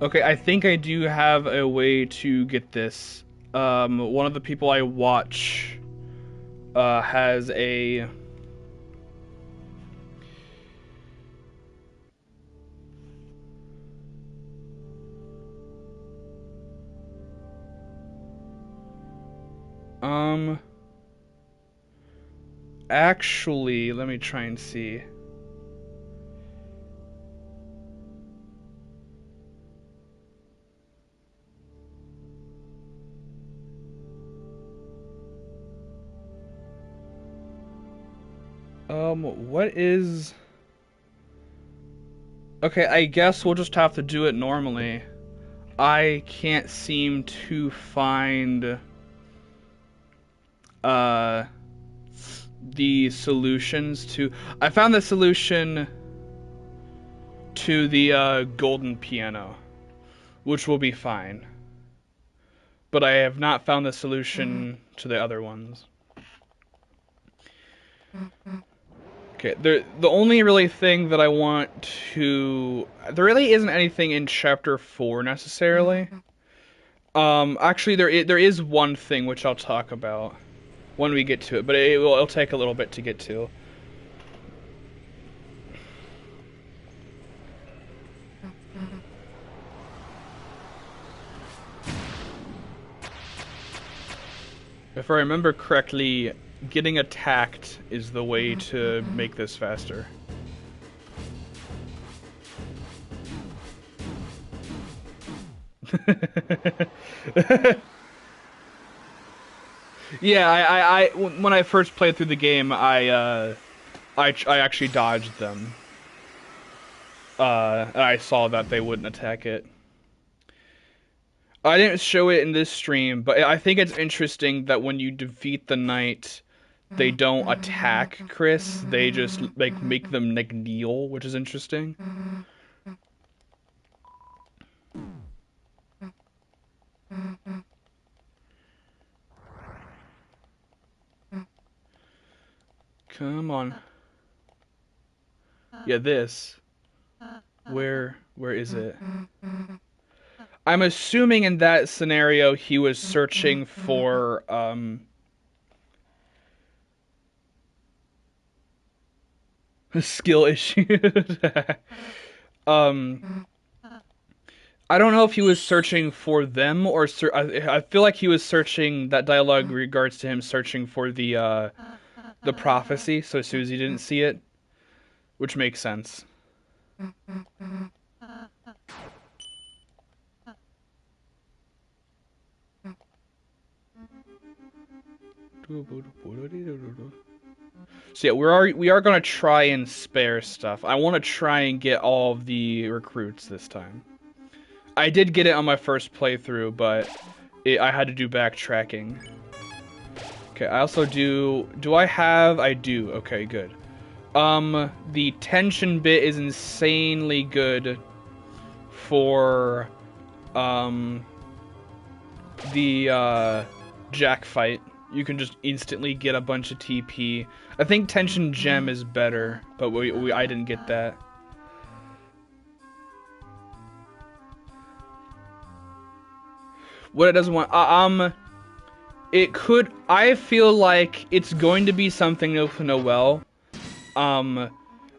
Okay, I think I do have a way to get this. One of the people I watch has a... Actually, let me try and see. What is... Okay, I guess we'll just have to do it normally. I can't seem to find the solutions to... I found the solution to the golden piano, which will be fine. But I have not found the solution to the other ones. Okay, the only really thing that I want to... There really isn't anything in Chapter 4 necessarily. Actually, there is one thing which I'll talk about when we get to it, but it'll take a little bit to get to. If I remember correctly, getting attacked is the way to make this faster. Yeah, I when I first played through the game, I actually dodged them. I saw that they wouldn't attack it. I didn't show it in this stream, but I think it's interesting that when you defeat the knight, they don't attack Chris. They just like make them like kneel, which is interesting. Come on. Yeah, this. Where is it? I'm assuming in that scenario he was searching for skill issue. I don't know if he was searching for them or I feel like he was searching, that dialogue regards to him searching for the prophecy, so Susie didn't see it, which makes sense. So yeah, we are gonna try and spare stuff. I want to try and get all of the recruits this time. I did get it on my first playthrough, but I had to do backtracking. Okay, I also do... Do I have... I do. Okay, good. The tension bit is insanely good for, the, Jack fight. You can just instantly get a bunch of TP. I think tension gem is better, but I didn't get that. What it doesn't want. It could. I feel like it's going to be something with Noelle.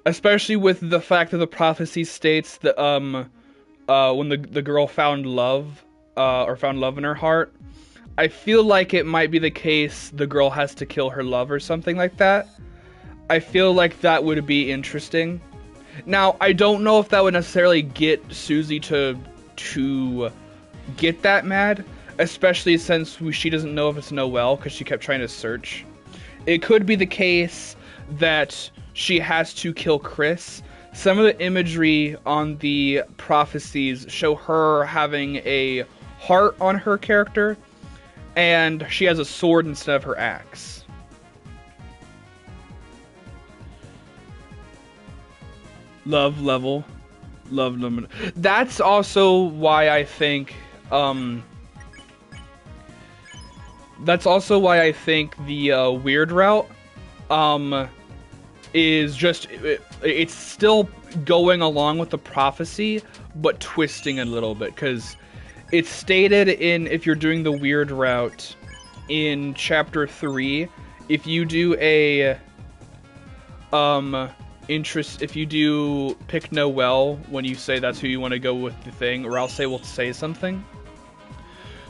Especially with the fact that the prophecy states that when the girl found love, or found love in her heart, I feel like it might be the case the girl has to kill her love or something like that. I feel like that would be interesting. Now, I don't know if that would necessarily get Susie to get that mad, especially since she doesn't know if it's Noelle because she kept trying to search. It could be the case that she has to kill Chris. Some of the imagery on the prophecies show her having a heart on her character, and she has a sword instead of her axe. Love level. Love limit. That's also why I think, that's also why I think the weird route is just it's still going along with the prophecy but twisting a little bit, because it's stated in, if you're doing the weird route in chapter 3, if you do a if you do pick Noelle when you say that's who you want to go with the thing, or else they will say something.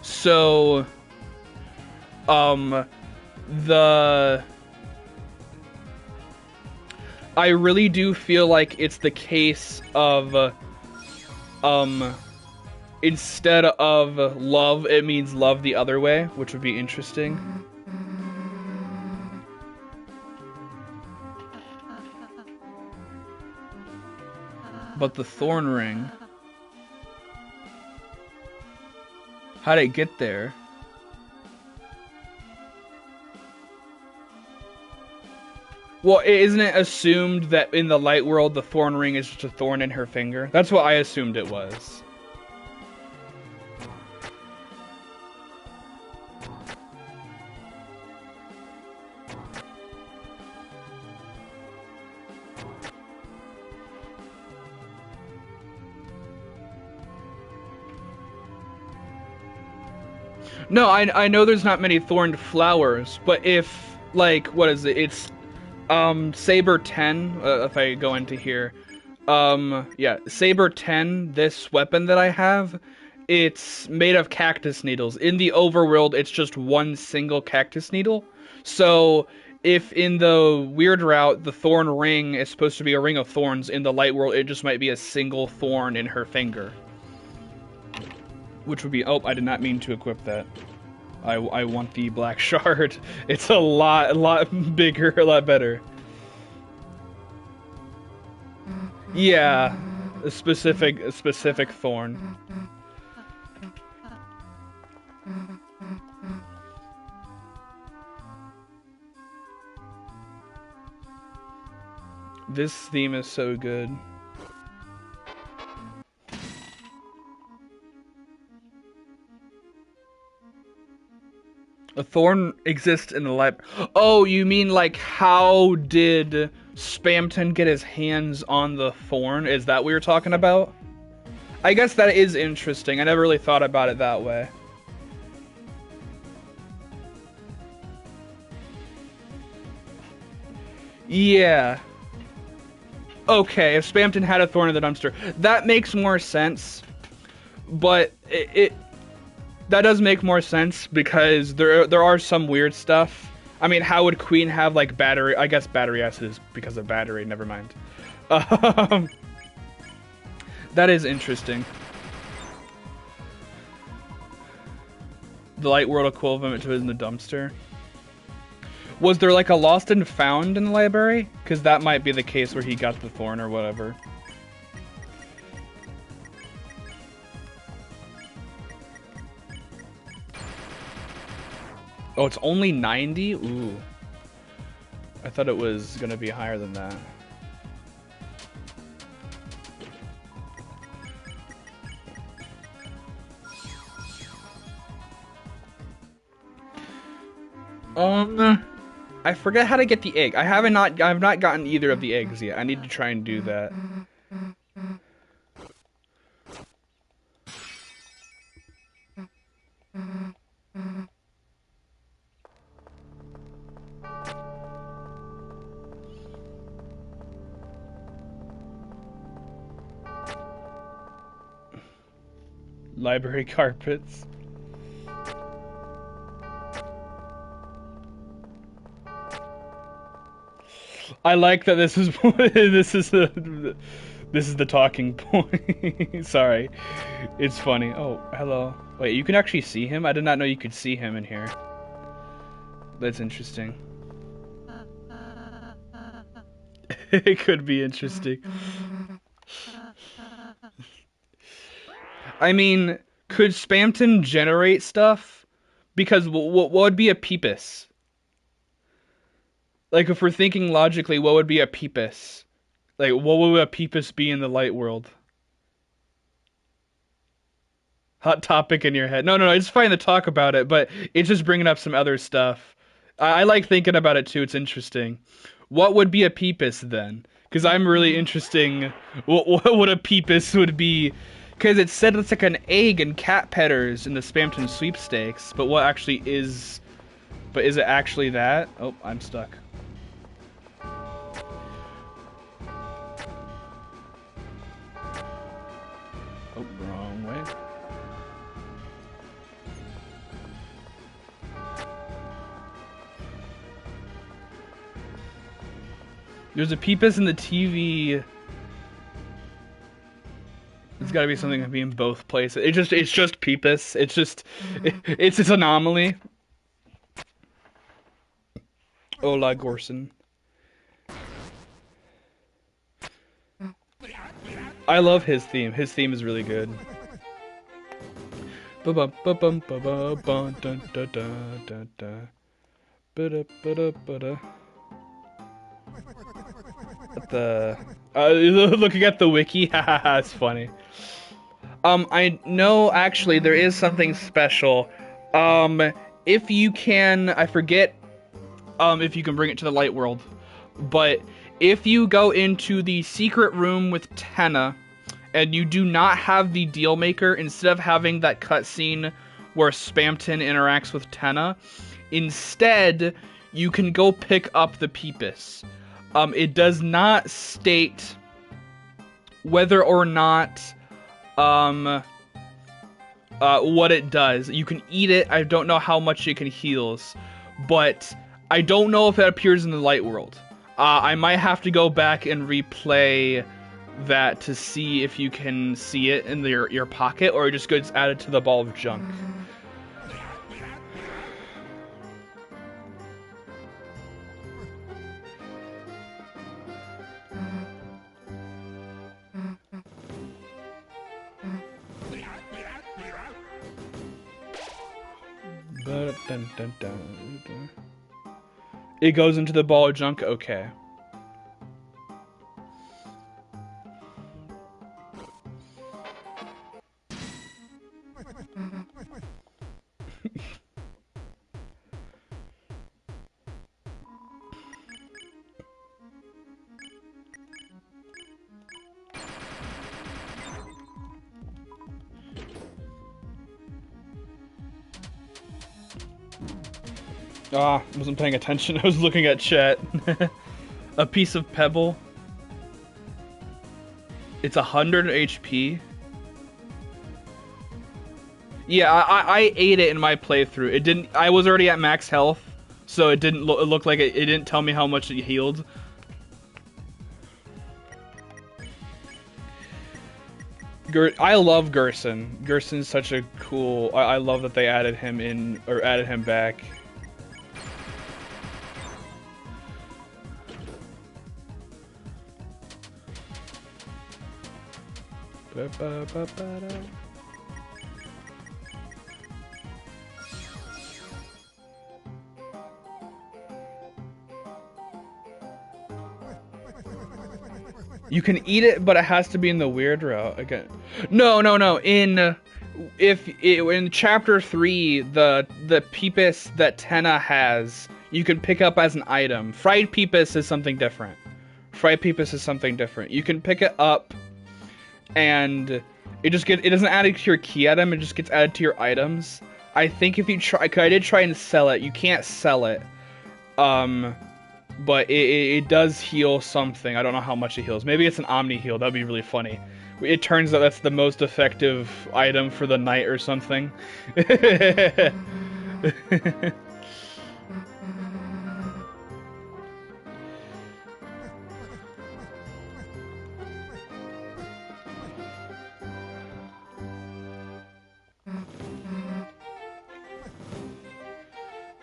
So I really do feel like it's the case of instead of love, it means love the other way, which would be interesting. But the thorn ring, how'd it get there? Well, isn't it assumed that in the light world the thorn ring is just a thorn in her finger? That's what I assumed it was. No, I know there's not many thorned flowers, but if, like, what is it? It's, Saber 10, if I go into here. Yeah, Saber 10, this weapon that I have, it's made of cactus needles. In the overworld, it's just one single cactus needle. So, if in the weird route, the thorn ring is supposed to be a ring of thorns, in the light world, it just might be a single thorn in her finger. Which would be, oh, I did not mean to equip that. I want the black shard. It's a lot bigger, a lot better. Yeah, a specific thorn. This theme is so good. A thorn exists in the library. Oh, you mean like how did Spamton get his hands on the thorn? Is that what you're talking about? I guess that is interesting. I never really thought about it that way. Yeah. Okay, if Spamton had a thorn in the dumpster, that makes more sense. But that does make more sense, because there are some weird stuff. I mean, how would Queen have, like, battery? I guess battery acid is because of battery. Never mind. That is interesting. The light world equivalent to it in the dumpster. Was there, like, a lost and found in the library? Because that might be the case where he got the thorn or whatever. Oh, it's only 90? Ooh. I thought it was gonna be higher than that. I forget how to get the egg. I've not gotten either of the eggs yet. I need to try and do that. Library carpets. I like that this is this is the talking point. Sorry. It's funny. Oh, hello. Wait, you can actually see him? I did not know you could see him in here. That's interesting. It could be interesting. I mean, could Spamton generate stuff? Because what would be a Peepus? Like, if we're thinking logically, what would be a Peepus? Like, what would a Peepus be in the light world? Hot topic in your head. No, it's fine to talk about it, but it's just bringing up some other stuff. I like thinking about it too, it's interesting. What would be a Peepus then? Because I'm really interesting what a Peepus would be. Because it said it's like an egg and cat petters in the Spamton sweepstakes, but what actually is... But is it actually that? Oh, I'm stuck. Oh, wrong way. There's a Peepus in the TV. It's got to be something that be in both places. It's just Peepus. It's this anomaly. Ola Gorson. I love his theme. His theme is really good. Looking at the wiki, haha, it's funny. I know actually there is something special. If you can, I forget, if you can bring it to the light world, but if you go into the secret room with Tenna, and you do not have the deal maker, instead of having that cutscene where Spamton interacts with Tenna, instead you can go pick up the Peepus. It does not state whether or not what it does. You can eat it. I don't know how much it can heals, but I don't know if it appears in the light world. I might have to go back and replay that to see if you can see it in your pocket, or it just gets added to the ball of junk. It goes into the ball of junk? Okay. Wasn't paying attention. I was looking at chat. A piece of pebble. It's 100 HP. Yeah, I ate it in my playthrough. It didn't. I was already at max health, so it didn't look like it didn't tell me how much it healed. I love Gerson. Gerson's such a cool. I love that they added him in, or added him back. You can eat it, but it has to be in the weird route again. No. In chapter 3, the Peepus that Tenna has, you can pick up as an item. Fried Peepus is something different. You can pick it up, and it doesn't add it to your key item. It just gets added to your items. I think if you try, 'cause I did try and sell it. You can't sell it. But it does heal something. I don't know how much it heals. Maybe it's an Omni heal. That'd be really funny. It turns out that's the most effective item for the night or something.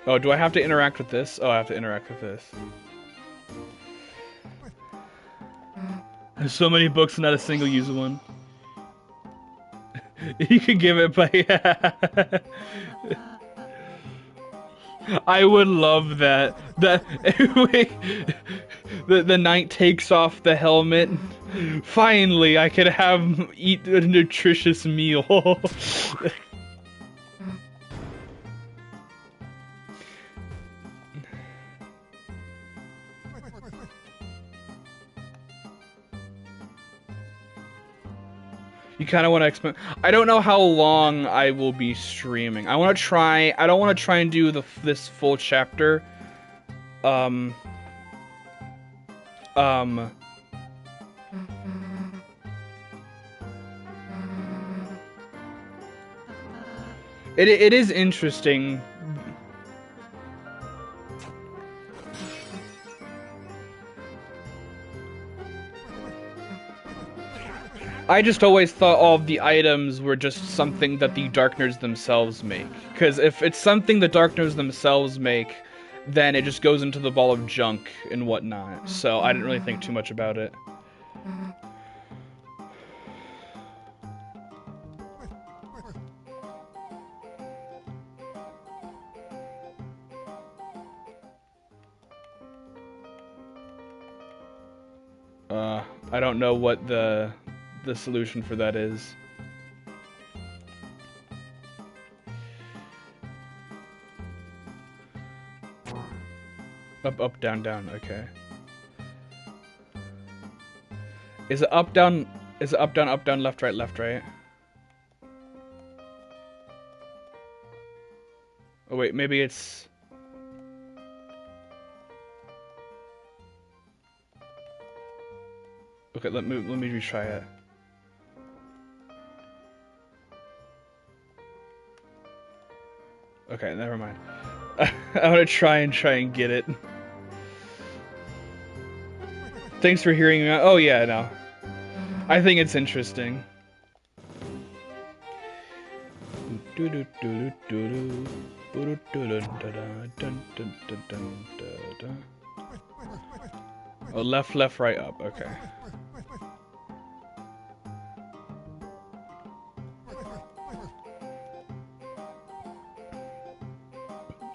Oh, do I have to interact with this? Oh, I have to interact with this. There's so many books, not a single used one. You can give it, but yeah. I would love that. The knight takes off the helmet. Finally, I could eat a nutritious meal. You kind of want to explain. I don't know how long I will be streaming. I want to try. I don't want to try and do this full chapter. It is interesting. I just always thought all of the items were just something that the Darkners themselves make. Because if it's something the Darkners themselves make, then it just goes into the ball of junk and whatnot. So I didn't really think too much about it. I don't know what the solution for that is. Up, up, down, down. Okay. Is it up, down? Is it up, down, left, right, left, right? Oh wait, maybe it's... Okay, let me retry it. Okay, never mind. I'm gonna try and get it. Thanks for hearing me out. Oh yeah, no. I think it's interesting. Oh, left, left, right, up. Okay.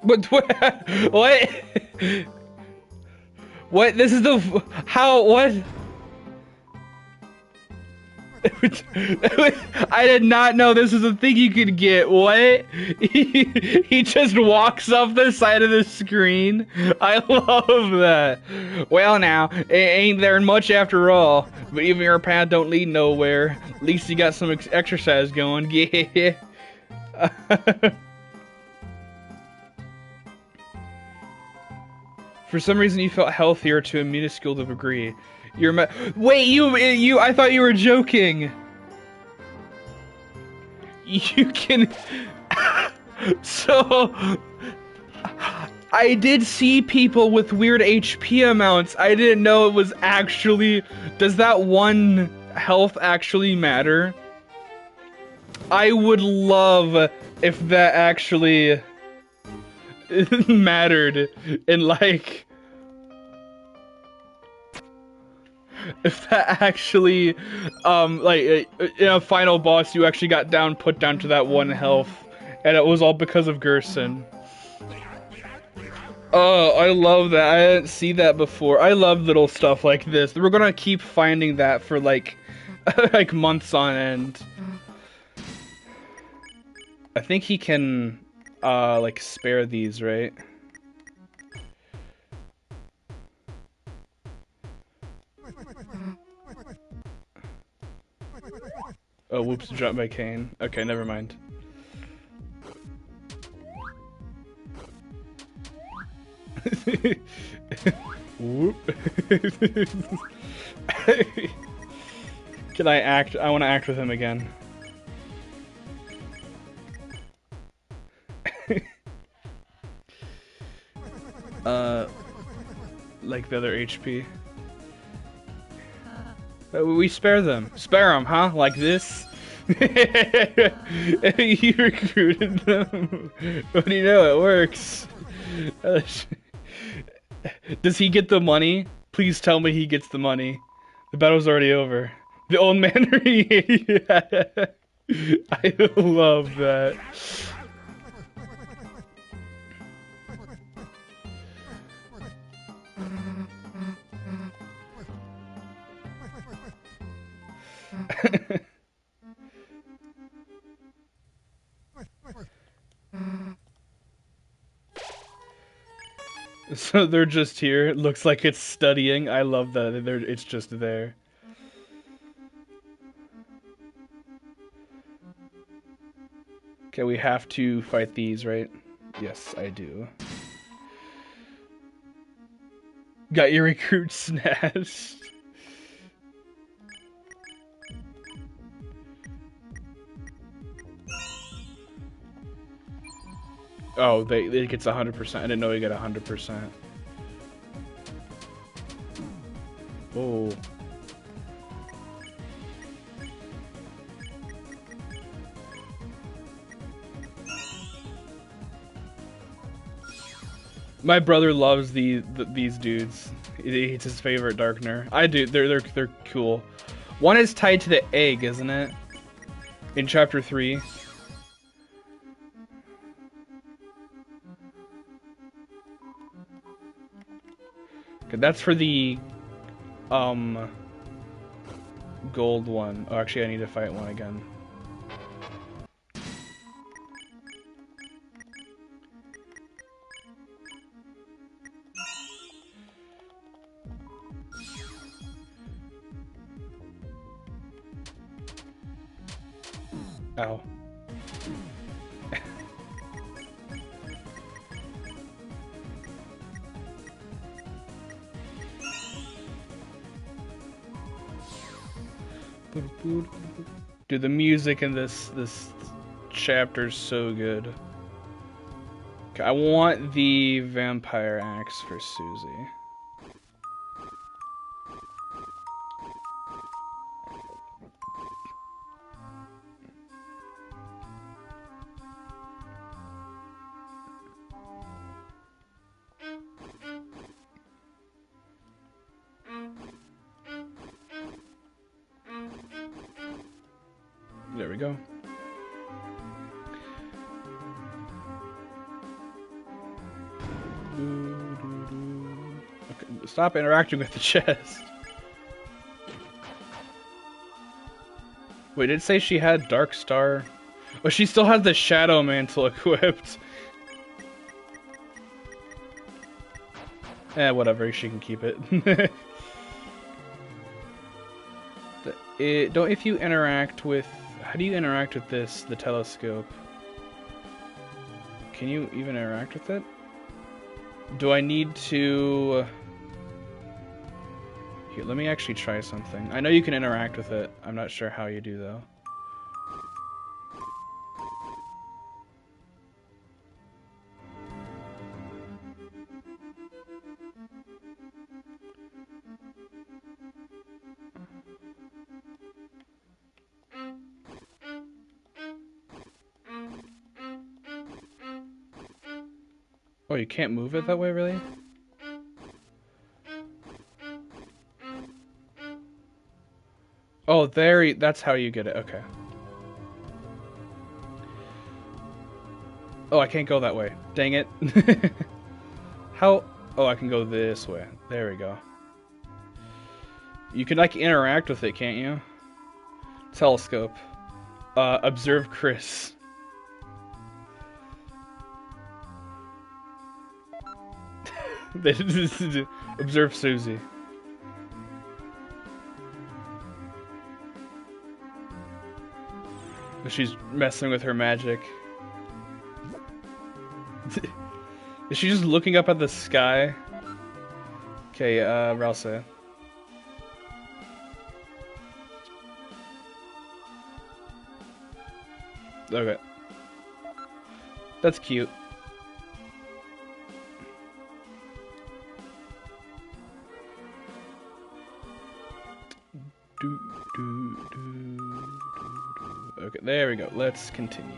What? What? What? This is the... How? What? I did not know this was a thing you could get. What? He just walks off the side of the screen. I love that. Well now, it ain't there much after all. But even your path don't lead nowhere. At least you got some exercise going. Yeah. For some reason you felt healthier to a minuscule degree. Wait, you, I thought you were joking. You can... So... I did see people with weird HP amounts. I didn't know it was actually... Does that one health actually matter? I would love if that actually... mattered in like if that actually like in a final boss you actually got put down to that one health and it was all because of Gerson. Oh, I love that. I didn't see that before. I love little stuff like this. We're gonna keep finding that for like like months on end. I think he can like spare these, right? Oh, whoops, dropped my cane. Okay, never mind. Whoop. Can I act? I want to act with him again. Like the other HP. We spare them. Spare them, huh? Like this? You recruited them. What do you know? It works. Does he get the money? Please tell me he gets the money. The battle's already over. The old man. I love that. So they're just here. It looks like it's studying. I love that. It's just there. Okay, we have to fight these, right? Yes, I do. Got your recruit snatched. Oh, it gets 100%. I didn't know you got 100%. Oh. My brother loves these dudes. It's his favorite Darkner. I do. They're cool. One is tied to the egg, isn't it? In chapter 3. Okay, that's for the gold one. Oh, actually, I need to fight one again. Ow. Dude, the music in this chapter is so good. Okay, I want the vampire axe for Susie. There we go. Okay, stop interacting with the chest. Wait, did it say she had Dark Star? Oh, she still has the Shadow Mantle equipped. Whatever, she can keep it. If you interact with... How do you interact with this, the telescope? Can you even interact with it? Do I need to... Here, let me actually try something. I know you can interact with it. I'm not sure how you do, though. Oh, you can't move it that way, really? Oh, that's how you get it. Okay. Oh, I can't go that way. Dang it. How? Oh, I can go this way. There we go. You can, like, interact with it, can't you? Telescope. Observe Chris. Observe Susie. She's messing with her magic. Is she just looking up at the sky? Okay, Rouse. Okay. That's cute. Okay, there we go. Let's continue.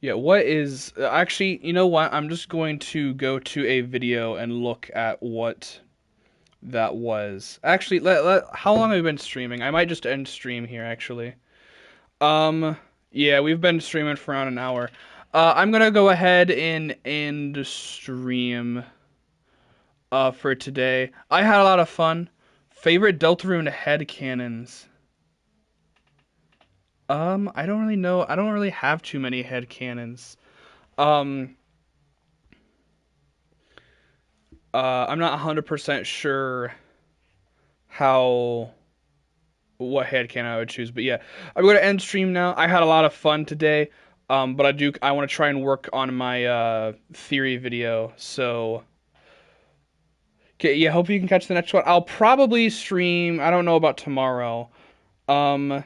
Yeah, what is... Actually, you know what? I'm just going to go to a video and look at what that was. Actually, how long have we been streaming? I might just end stream here, actually. Yeah, we've been streaming for around an hour. I'm gonna go ahead and end stream for today. I had a lot of fun. Favorite Deltarune headcanons? I don't really know. I don't really have too many headcanons. Um, I'm not 100% sure how what headcanon I would choose, but yeah, I'm going to end stream now. I had a lot of fun today, but I want to try and work on my theory video. So, okay, yeah, hope you can catch the next one. I'll probably stream. I don't know about tomorrow. Um,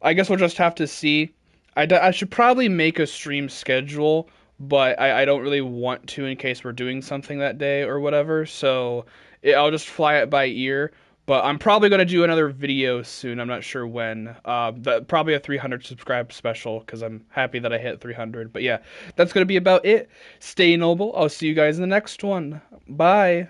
I guess we'll just have to see. I should probably make a stream schedule, but I don't really want to in case we're doing something that day or whatever. So I'll just fly it by ear. But I'm probably going to do another video soon. I'm not sure when. Probably a 300 subscribe special because I'm happy that I hit 300. But yeah, that's going to be about it. Stay noble. I'll see you guys in the next one. Bye.